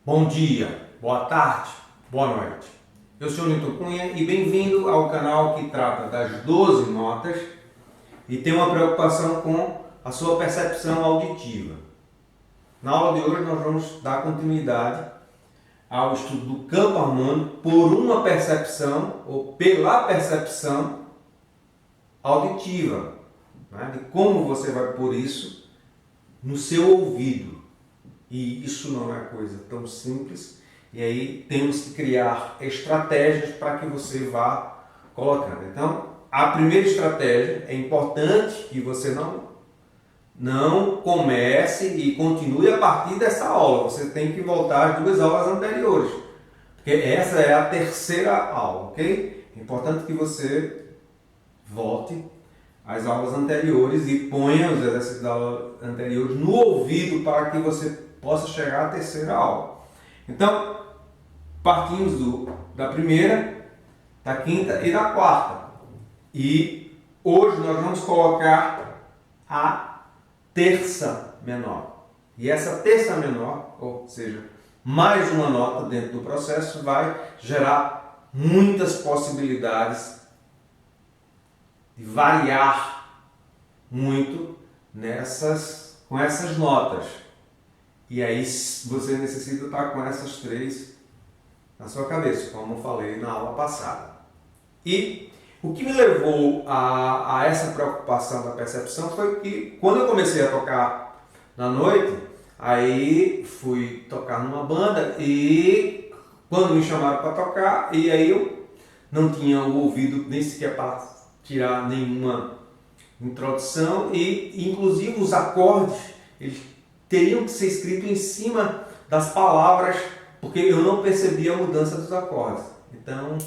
Bom dia, boa tarde, boa noite. Eu sou o Nilton Cunha e bem-vindo ao canal que trata das 12 notas e tem uma preocupação com a sua percepção auditiva. Na aula de hoje nós vamos dar continuidade ao estudo do campo harmônico por uma percepção ou pela percepção auditiva, né? De como você vai pôr isso no seu ouvido. E isso não é coisa tão simples, e aí temos que criar estratégias para que você vá colocando. Então, a primeira estratégia é importante que você não comece e continue a partir dessa aula. Você tem que voltar às 2 aulas anteriores, porque essa é a terceira aula, ok? É importante que você volte às aulas anteriores e ponha os exercícios da aula anteriores no ouvido para que você possa chegar à terceira aula. Então, partimos da primeira, da quinta e da quarta. E hoje nós vamos colocar a terça menor. E essa terça menor, ou seja, mais uma nota dentro do processo, vai gerar muitas possibilidades de variar muito com essas notas. E aí você necessita estar com essas 3 na sua cabeça, como eu falei na aula passada. E o que me levou a essa preocupação da percepção foi que quando eu comecei a tocar na noite, aí fui tocar numa banda e quando me chamaram para tocar, e aí eu não tinha o ouvido nem sequer para tirar nenhuma introdução e inclusive os acordes, eles teriam que ser escritos em cima das palavras, porque eu não percebia a mudança dos acordes. Então,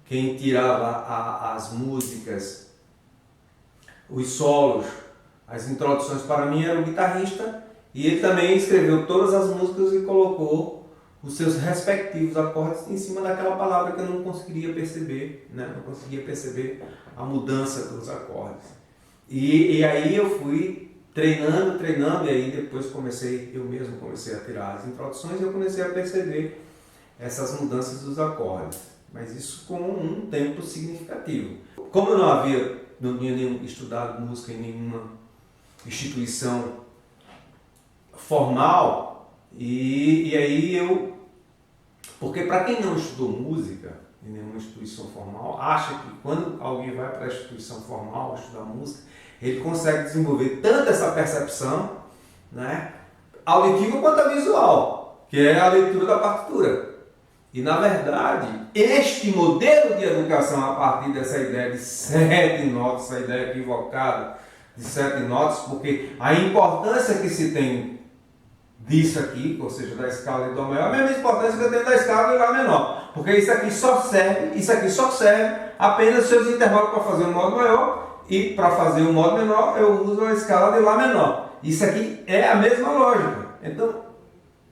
quem tirava as músicas, os solos, as introduções para mim era o guitarrista, e ele também escreveu todas as músicas e colocou os seus respectivos acordes em cima daquela palavra que eu não conseguiria perceber, né? Não conseguia perceber a mudança dos acordes. E aí eu fui treinando, e aí depois eu mesmo comecei a tirar as introduções e eu comecei a perceber essas mudanças dos acordes, mas isso com um tempo significativo. Como eu não tinha estudado música em nenhuma instituição formal, e aí porque para quem não estudou música em nenhuma instituição formal, acha que quando alguém vai para a instituição formal estudar música, ele consegue desenvolver tanto essa percepção, né, auditiva quanto a visual, que é a leitura da partitura. E na verdade, este modelo de educação a partir dessa ideia de 7 notas, essa ideia equivocada de 7 notas, porque a importância que se tem disso aqui, ou seja, da escala de Dó maior, é a mesma importância que eu tenho da escala de Lá menor, porque isso aqui só serve apenas os seus intervalos para fazer um modo maior, e para fazer um modo menor eu uso a escala de Lá menor. Isso aqui é a mesma lógica. Então,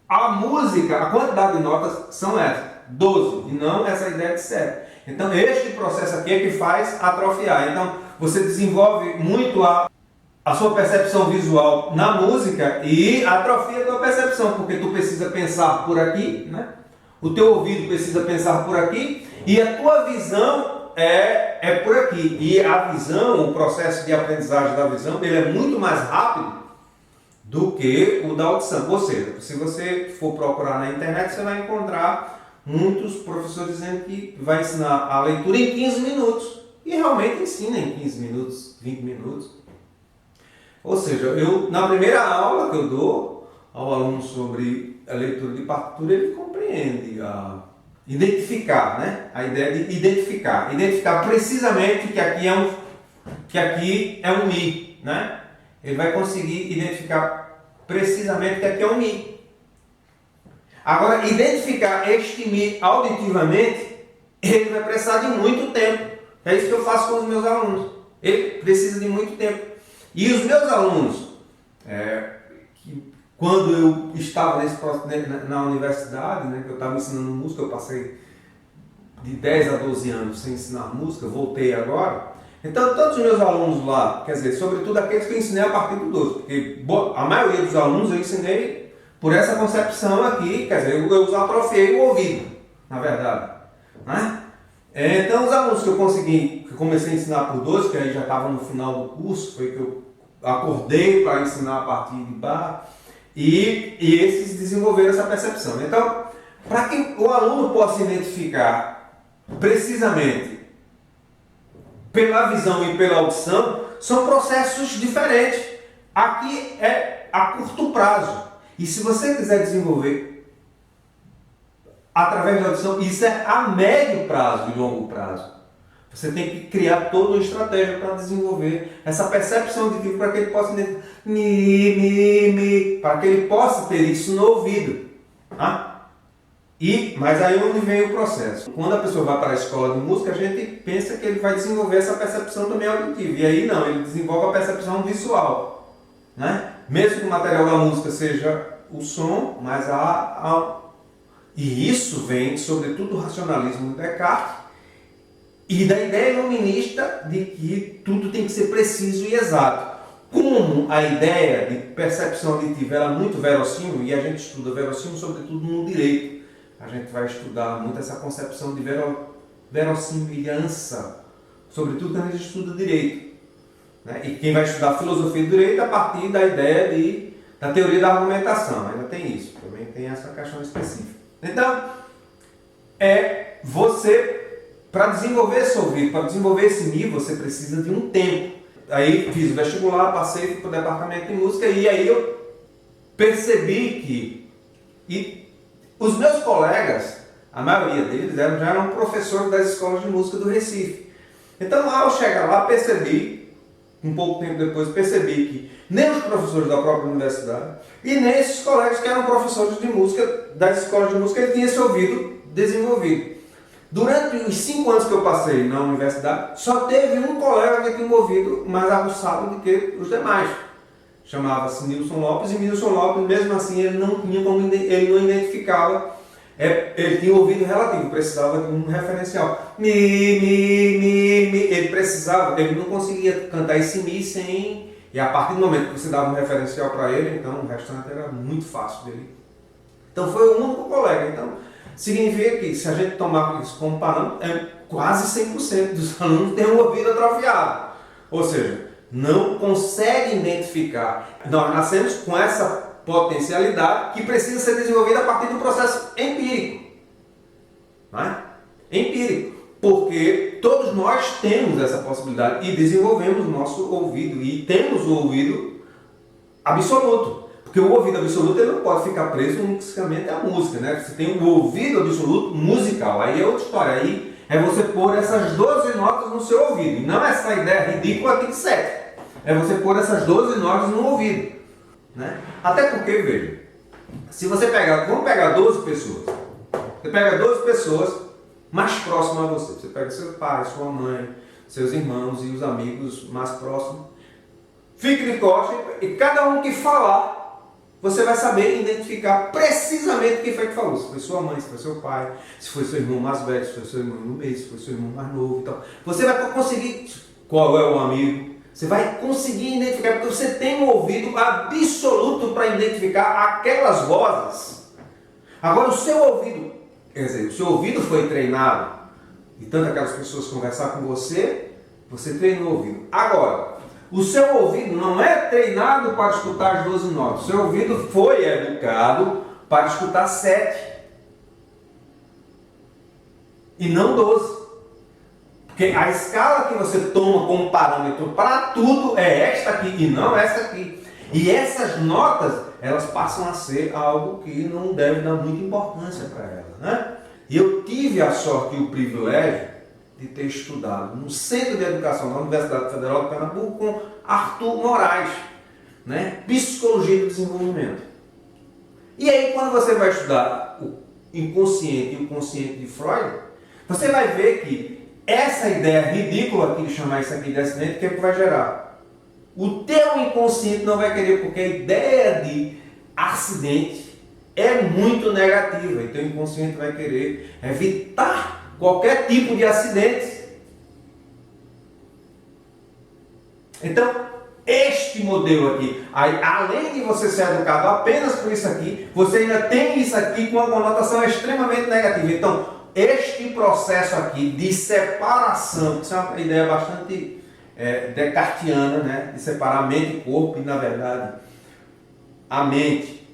a música, a quantidade de notas são essas, 12, e não essa ideia de 7. Então, este processo aqui é que faz atrofiar. Então, você desenvolve muito a sua percepção visual na música e atrofia a tua percepção, porque tu precisa pensar por aqui, né? O teu ouvido precisa pensar por aqui e a tua visão é por aqui. E a visão, o processo de aprendizagem da visão, ele é muito mais rápido do que o da audição. Ou seja, se você for procurar na internet, você vai encontrar muitos professores dizendo que vai ensinar a leitura em 15 minutos. E realmente ensina em 15 minutos, 20 minutos. Ou seja, na primeira aula que eu dou ao aluno sobre a leitura de partitura, ele compreende identificar, né? A ideia de identificar precisamente que aqui é um Mi, né? Ele vai conseguir identificar precisamente que aqui é um Mi. Agora, identificar este Mi auditivamente, ele vai precisar de muito tempo. É isso que eu faço com os meus alunos. Ele precisa de muito tempo. E os meus alunos, quando eu estava na universidade, né, que eu estava ensinando música, eu passei de 10 a 12 anos sem ensinar música, voltei agora. Então, todos os meus alunos lá, quer dizer, sobretudo aqueles que eu ensinei a partir do 12, porque a maioria dos alunos eu ensinei por essa concepção aqui, quer dizer, eu atrofiei o ouvido, na verdade. Né? Então, os alunos que eu comecei a ensinar por 12, que aí já estavam no final do curso, foi que eu acordei para ensinar a partir de Bach, e esses desenvolveram essa percepção. Então, para que o aluno possa identificar precisamente pela visão e pela audição, são processos diferentes. Aqui é a curto prazo. E se você quiser desenvolver através da audição, isso é a médio prazo e longo prazo. Você tem que criar toda uma estratégia para desenvolver essa percepção de que para que ele possa para que ele possa ter isso no ouvido. Tá? Mas aí onde vem o processo? Quando a pessoa vai para a escola de música, a gente pensa que ele vai desenvolver essa percepção também auditiva. E aí não, ele desenvolve a percepção visual. Né? Mesmo que o material da música seja o som, mas e isso vem sobretudo do racionalismo de Descartes e da ideia iluminista de que tudo tem que ser preciso e exato. Como a ideia de percepção auditiva era muito verossímil, e a gente estuda verossímil sobretudo no direito, a gente vai estudar muito essa concepção de verossimilhança, sobretudo quando a gente estuda direito. Né? E quem vai estudar filosofia do direito a partir da ideia da teoria da argumentação, ainda tem isso, também tem essa questão específica. Então, para desenvolver esse ouvido, para desenvolver esse nível, você precisa de um tempo. Aí fiz o vestibular, passei para o departamento de música e aí eu percebi que os meus colegas, a maioria deles já eram professores das escolas de música do Recife. Então, ao chegar lá, um pouco tempo depois, percebi que nem os professores da própria universidade e nem esses colegas que eram professores de música das escolas de música, ele tinha esse ouvido desenvolvido. Durante os 5 anos que eu passei na universidade, só teve um colega que tinha um ouvido mais aguçado do que os demais. Chamava-se Nilson Lopes, e Nilson Lopes, mesmo assim, ele não identificava, ele tinha um ouvido relativo, precisava de um referencial. Ele não conseguia cantar esse mi sem, e a partir do momento que você dava um referencial para ele, então o restante era muito fácil dele. Então foi o único colega. Então, significa que se a gente tomar isso como parâmetro, quase 100% dos alunos têm um ouvido atrofiado. Ou seja, não conseguem identificar. Nós nascemos com essa potencialidade que precisa ser desenvolvida a partir de um processo empírico. Não é? Empírico. Porque todos nós temos essa possibilidade e desenvolvemos o nosso ouvido. E temos o ouvido absoluto. Porque o ouvido absoluto ele não pode ficar preso unicamente à música. Né? Você tem o ouvido absoluto musical. Aí é outra história. Aí é você pôr essas 12 notas no seu ouvido. E não essa ideia ridícula aqui de 7. É você pôr essas 12 notas no ouvido. Né? Até porque, veja, se você vamos pegar 12 pessoas. Você pega 12 pessoas mais próximas a você. Você pega seu pai, sua mãe, seus irmãos e os amigos mais próximos. Fique de costas e cada um que falar, você vai saber identificar precisamente quem foi que falou. Se foi sua mãe, se foi seu pai, se foi seu irmão mais velho, se foi seu irmão no meio, se foi seu irmão mais novo. Então, você vai conseguir qual é o amigo. Você vai conseguir identificar, porque você tem um ouvido absoluto para identificar aquelas vozes. Agora, o seu ouvido, quer dizer, o seu ouvido foi treinado, e tanto aquelas pessoas conversar com você, você treinou o ouvido. Agora, o seu ouvido não é treinado para escutar as 12 notas. O seu ouvido foi educado para escutar 7. E não 12. Porque a escala que você toma como parâmetro para tudo é esta aqui e não essa aqui. E essas notas, elas passam a ser algo que não deve dar muita importância para elas. Né? E eu tive a sorte e o privilégio de ter estudado no Centro de Educação da Universidade Federal de Pernambuco com Arthur Moraes, né? Psicologia do Desenvolvimento. E aí, quando você vai estudar o inconsciente e o consciente de Freud, você vai ver que essa ideia ridícula aqui de chamar isso aqui de acidente, o que é que vai gerar? O teu inconsciente não vai querer, porque a ideia de acidente é muito negativa. E teu inconsciente vai querer evitar qualquer tipo de acidente. Então, este este modelo aqui. Aí, além de você ser educado apenas por isso aqui, você ainda tem isso aqui com uma conotação extremamente negativa. Então, este processo aqui de separação, que é uma ideia bastante descartiana, né? De separar mente e corpo, e na verdade a mente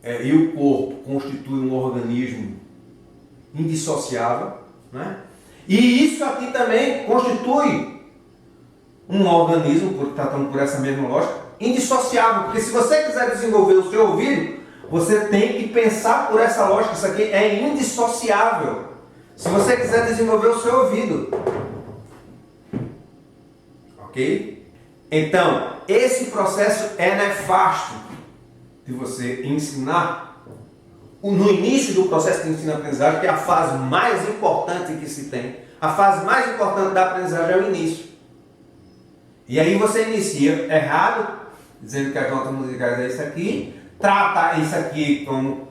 e o corpo constituem um organismo indissociável, né? E isso aqui também constitui um organismo, tratando por essa mesma lógica, indissociável, porque se você quiser desenvolver o seu ouvido, você tem que pensar por essa lógica, isso aqui é indissociável. Se você quiser desenvolver o seu ouvido, ok? Então, esse processo é nefasto de você ensinar. No início do processo de ensino-aprendizagem, que é a fase mais importante que se tem, a fase mais importante da aprendizagem é o início. E aí você inicia errado, dizendo que as notas musicais é isso aqui, trata isso aqui como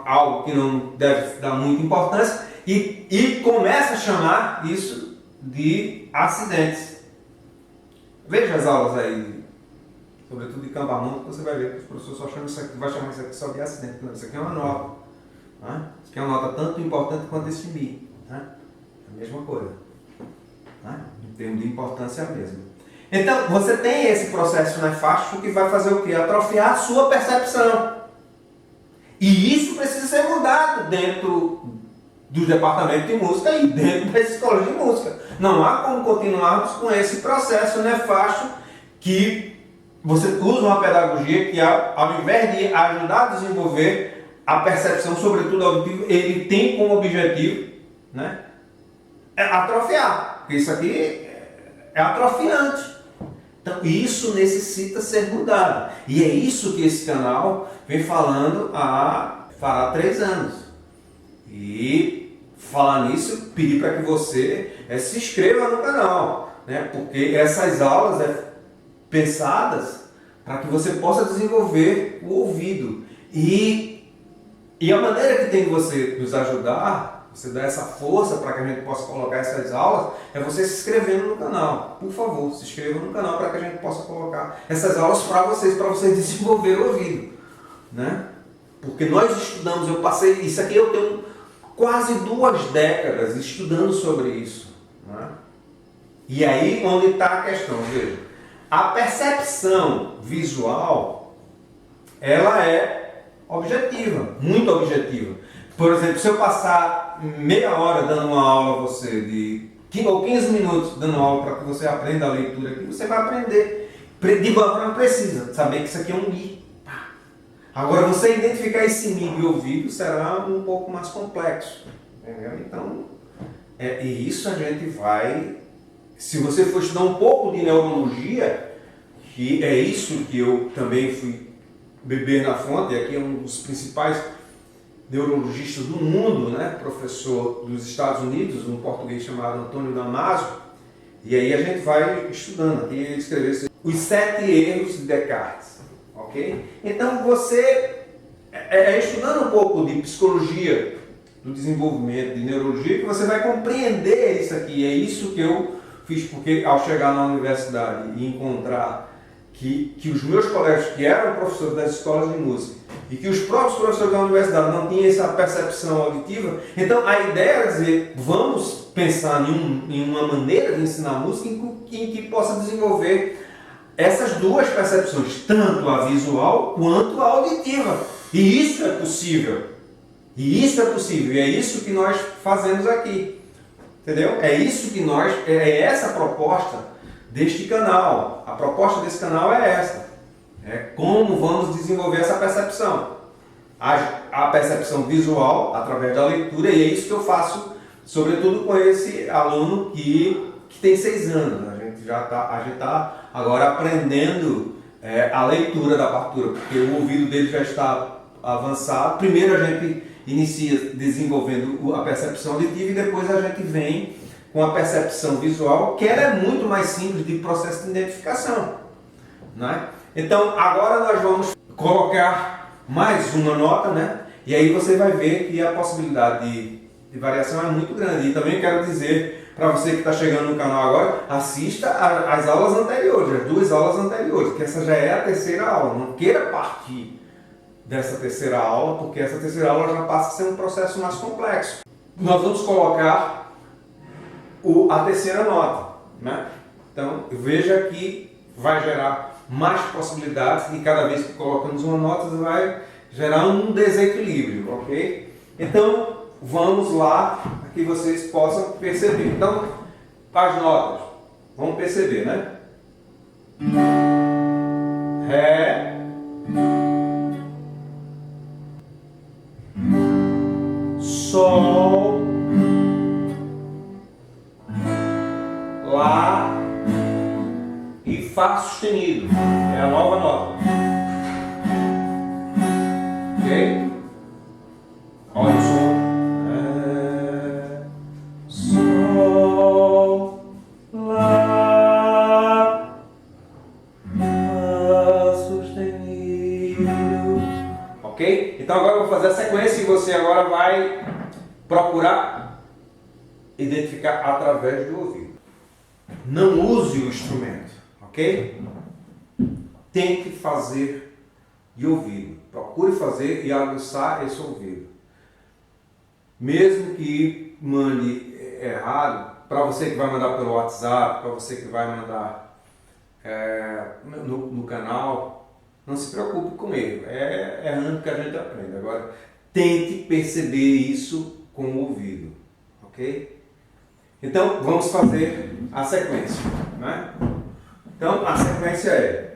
algo que não deve dar muita importância e começa a chamar isso de acidentes. Veja as aulas aí, sobretudo de campo harmônico, você vai ver que os professores só chamam isso aqui, vai chamar isso aqui só de acidente. Não, isso aqui é uma nota. Né? Isso aqui é uma nota tanto importante quanto esse Mi. Né? É a mesma coisa. Né? Em termos de importância é a mesma. Então, você tem esse processo nefasto que vai fazer o quê? Atrofiar a sua percepção. E isso precisa ser mudado dentro do departamento de música e dentro das escolas de música. Não há como continuarmos com esse processo nefasto que você usa uma pedagogia que, ao invés de ajudar a desenvolver a percepção, sobretudo auditiva, ele tem como objetivo, né, atrofiar. Porque isso aqui é atrofiante. Então, isso necessita ser mudado. E é isso que esse canal vem falando fará 3 anos. E, falar nisso, pedir para que você se inscreva no canal, né? Porque essas aulas pensadas para que você possa desenvolver o ouvido. E a maneira que tem de você nos ajudar, você dar essa força para que a gente possa colocar essas aulas, é você se inscrevendo no canal. Por favor, se inscreva no canal para que a gente possa colocar essas aulas para vocês desenvolver o ouvido, né? Porque nós estudamos, eu passei, isso aqui eu tenho quase 2 décadas estudando sobre isso, né? E aí onde está a questão, veja, a percepção visual, ela é objetiva, muito objetiva. Por exemplo, se eu passar meia hora dando uma aula a você, ou 15 minutos dando aula para que você aprenda a leitura aqui, você vai aprender de forma precisa, saber que isso aqui é um Mi. Agora, você identificar esse Mi de ouvido será um pouco mais complexo. Entendeu? Então, e isso a gente vai... Se você for estudar um pouco de neurologia, que é isso que eu também fui beber na fonte, aqui é um dos principais neurologistas do mundo, né? Professor dos Estados Unidos, um português chamado Antônio Damasio, e aí a gente vai estudando, aqui ele escreveu os 7 erros de Descartes, ok? Então você, estudando um pouco de psicologia do desenvolvimento, de neurologia, que você vai compreender isso aqui, é isso que eu fiz, porque ao chegar na universidade e encontrar que os meus colegas que eram professores das escolas de música e que os próprios professores da universidade não tinham essa percepção auditiva, então a ideia era dizer, vamos pensar em uma maneira de ensinar música em que possa desenvolver essas 2 percepções, tanto a visual quanto a auditiva. E isso é possível. E isso é possível. E é isso que nós fazemos aqui. Entendeu? É essa a proposta deste canal. A proposta desse canal é essa. É como vamos desenvolver essa percepção. A percepção visual, através da leitura, e é isso que eu faço, sobretudo com esse aluno que tem 6 anos. A gente está agora aprendendo a leitura da partitura, porque o ouvido dele já está avançado. Primeiro a gente inicia desenvolvendo a percepção auditiva e depois a gente vem com a percepção visual, que ela é muito mais simples de processo de identificação, né? Então agora nós vamos colocar mais uma nota, né? E aí você vai ver que a possibilidade de variação é muito grande. E também quero dizer para você que está chegando no canal agora, assista as aulas anteriores, as 2 aulas anteriores, que essa já é a terceira aula. Não queira partir dessa terceira aula, porque essa terceira aula já passa a ser um processo mais complexo. Nós vamos colocar a terceira nota, né? Então, veja que vai gerar mais possibilidades e cada vez que colocamos uma nota vai gerar um desequilíbrio, ok? Então, vamos lá para que vocês possam perceber. Então, as notas, vamos perceber, né? Ré, Sol, Lá e Fá sustenido. É a nova nota. Ok? Olha o som. Ré, Sol, Lá, Fá sustenido. Ok? Então agora eu vou fazer a sequência e você agora vai procurar identificar através do ouvido. Não use o instrumento, ok? Tente fazer de ouvido. Procure fazer e aguçar esse ouvido. Mesmo que mande errado, para você que vai mandar pelo WhatsApp, para você que vai mandar no canal, não se preocupe com erro. É errando que a gente aprende. Agora, tente perceber isso com o ouvido, ok? Então, vamos fazer a sequência, né? Então, a sequência é...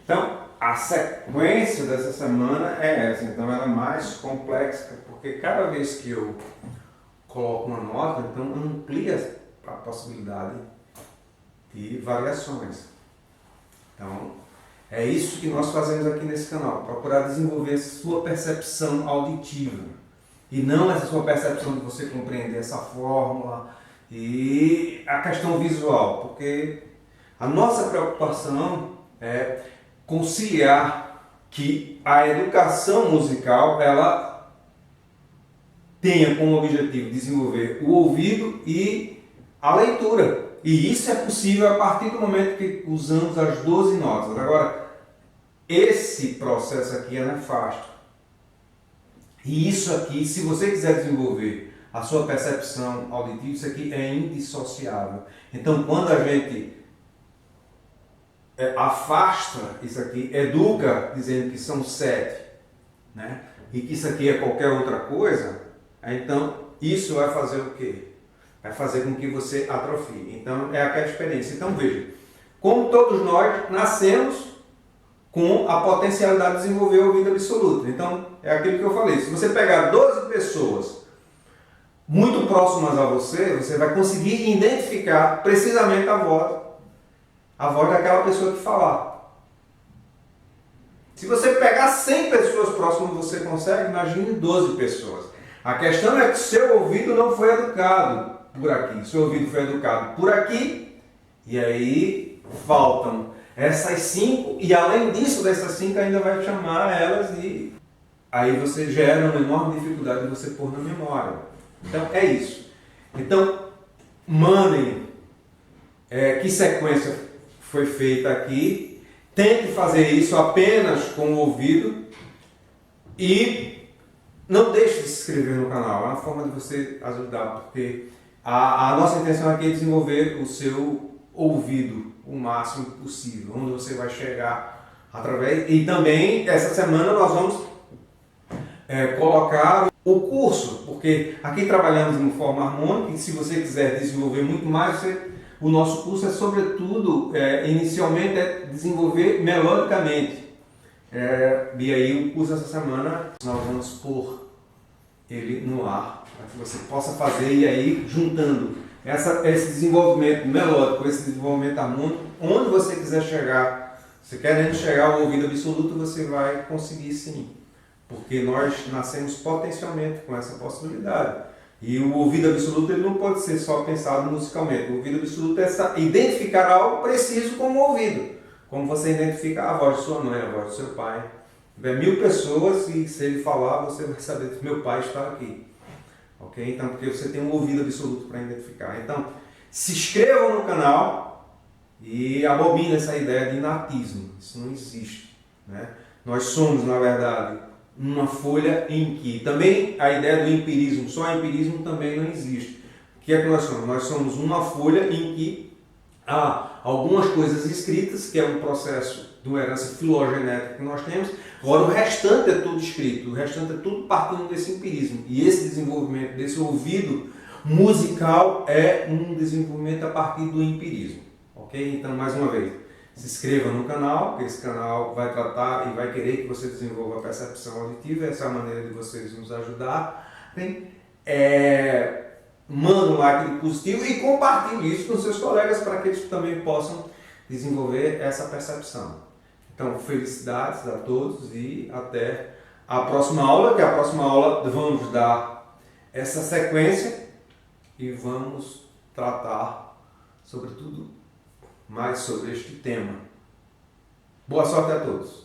Então, a sequência dessa semana é essa, então ela é mais complexa, porque cada vez que eu coloco uma nota, então amplia a possibilidade de variações. Então, é isso que nós fazemos aqui nesse canal, procurar desenvolver essa sua percepção auditiva, e não essa sua percepção de você compreender essa fórmula e a questão visual, porque a nossa preocupação é conciliar que a educação musical ela tenha como objetivo desenvolver o ouvido e a leitura. E isso é possível a partir do momento que usamos as 12 notas. Agora, esse processo aqui é nefasto. E isso aqui, se você quiser desenvolver a sua percepção auditiva, isso aqui é indissociável. Então, quando a gente afasta isso aqui, educa dizendo que são 7, né? E que isso aqui é qualquer outra coisa, então isso vai fazer o quê? Vai fazer com que você atrofie. Então é aquela experiência. Então veja, como todos nós nascemos com a potencialidade de desenvolver o ouvido absoluto. Então é aquilo que eu falei, se você pegar 12 pessoas muito próximas a você, você vai conseguir identificar precisamente a voz daquela pessoa que falar. Se você pegar 100 pessoas próximas, você consegue, imagine 12 pessoas. A questão é que seu ouvido não foi educado por aqui, seu ouvido foi educado por aqui, e aí faltam essas 5, e além disso, dessas 5 ainda vai chamar elas, e aí você gera uma enorme dificuldade de você pôr na memória. Então é isso. Então, mandem que sequência foi feita aqui, tente fazer isso apenas com o ouvido e não deixe de se inscrever no canal, é uma forma de você ajudar, porque a nossa intenção aqui é desenvolver o seu ouvido o máximo possível, onde você vai chegar E também essa semana nós vamos colocar o curso, porque aqui trabalhamos de forma harmônica e se você quiser desenvolver muito mais, o nosso curso é sobretudo, inicialmente, desenvolver melodicamente. E aí o curso essa semana nós vamos pôr ele no ar, para que você possa fazer e aí juntando esse desenvolvimento melódico, esse desenvolvimento harmônico, onde você quiser chegar, você querendo chegar ao ouvido absoluto, você vai conseguir sim. Porque nós nascemos potencialmente com essa possibilidade. E o ouvido absoluto ele não pode ser só pensado musicalmente. O ouvido absoluto é identificar algo preciso como ouvido. Como você identifica a voz de sua mãe, a voz do seu pai. Tiver 1000 pessoas e se ele falar, você vai saber que meu pai está aqui. Ok? Então, porque você tem um ouvido absoluto para identificar. Então, se inscrevam no canal e abominem essa ideia de inatismo. Isso não existe. Né? Nós somos, na verdade, uma folha em que... Também a ideia do empirismo, só empirismo também não existe. O que é que nós somos? Nós somos uma folha em que há algumas coisas escritas, que é um processo de uma herança filogenética que nós temos. Agora o restante é tudo escrito, o restante é tudo partindo desse empirismo. E esse desenvolvimento desse ouvido musical é um desenvolvimento a partir do empirismo. Ok? Então, mais uma vez, se inscreva no canal, porque esse canal vai tratar e vai querer que você desenvolva a percepção auditiva. Essa é a maneira de vocês nos ajudar. Manda um like positivo e compartilhe isso com seus colegas para que eles também possam desenvolver essa percepção. Então, felicidades a todos e até a próxima aula, que a próxima aula vamos dar essa sequência e vamos tratar, sobretudo, mais sobre este tema. Boa sorte a todos!